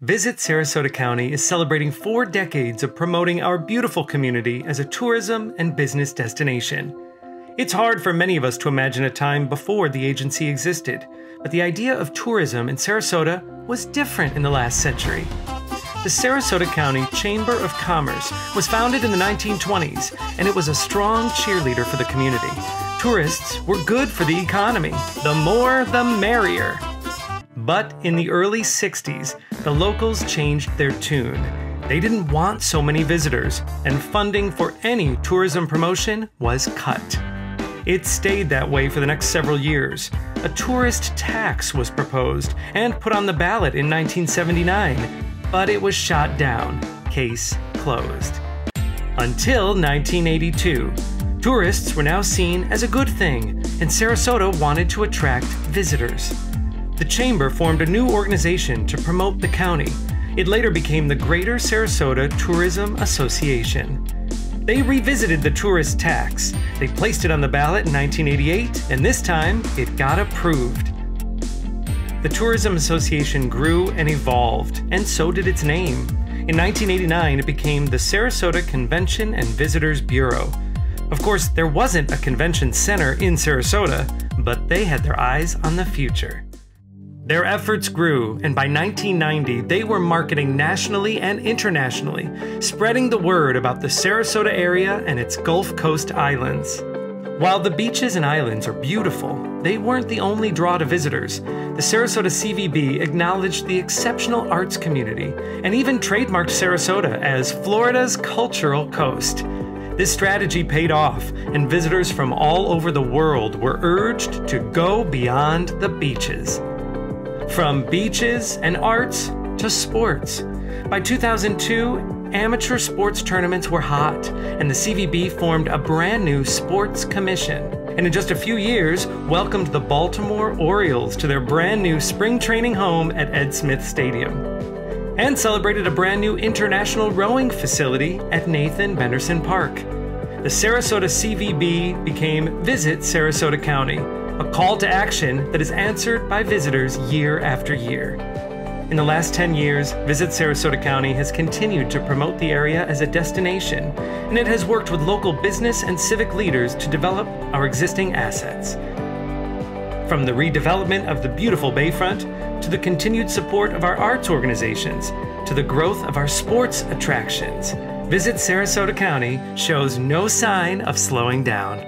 Visit Sarasota County is celebrating 4 decades of promoting our beautiful community as a tourism and business destination. It's hard for many of us to imagine a time before the agency existed, but the idea of tourism in Sarasota was different in the last century. The Sarasota County Chamber of Commerce was founded in the 1920s, and it was a strong cheerleader for the community. Tourists were good for the economy. The more, the merrier. But in the early 60s, the locals changed their tune. They didn't want so many visitors, and funding for any tourism promotion was cut. It stayed that way for the next several years. A tourist tax was proposed and put on the ballot in 1979, but it was shot down. Case closed. Until 1982. Tourists were now seen as a good thing, and Sarasota wanted to attract visitors. The Chamber formed a new organization to promote the county. It later became the Greater Sarasota Tourism Association. They revisited the tourist tax. They placed it on the ballot in 1988, and this time it got approved. The Tourism Association grew and evolved, and so did its name. In 1989, it became the Sarasota Convention and Visitors Bureau. Of course, there wasn't a convention center in Sarasota, but they had their eyes on the future. Their efforts grew, and by 1990, they were marketing nationally and internationally, spreading the word about the Sarasota area and its Gulf Coast islands. While the beaches and islands are beautiful, they weren't the only draw to visitors. The Sarasota CVB acknowledged the exceptional arts community and even trademarked Sarasota as Florida's cultural coast. This strategy paid off, and visitors from all over the world were urged to go beyond the beaches. From beaches and arts to sports. By 2002, amateur sports tournaments were hot, and the CVB formed a brand new sports commission. And in just a few years, welcomed the Baltimore Orioles to their brand new spring training home at Ed Smith Stadium. And celebrated a brand new international rowing facility at Nathan Benderson Park. The Sarasota CVB became Visit Sarasota County, a call to action that is answered by visitors year after year. In the last 10 years, Visit Sarasota County has continued to promote the area as a destination, and it has worked with local business and civic leaders to develop our existing assets. From the redevelopment of the beautiful Bayfront, to the continued support of our arts organizations, to the growth of our sports attractions, Visit Sarasota County shows no sign of slowing down.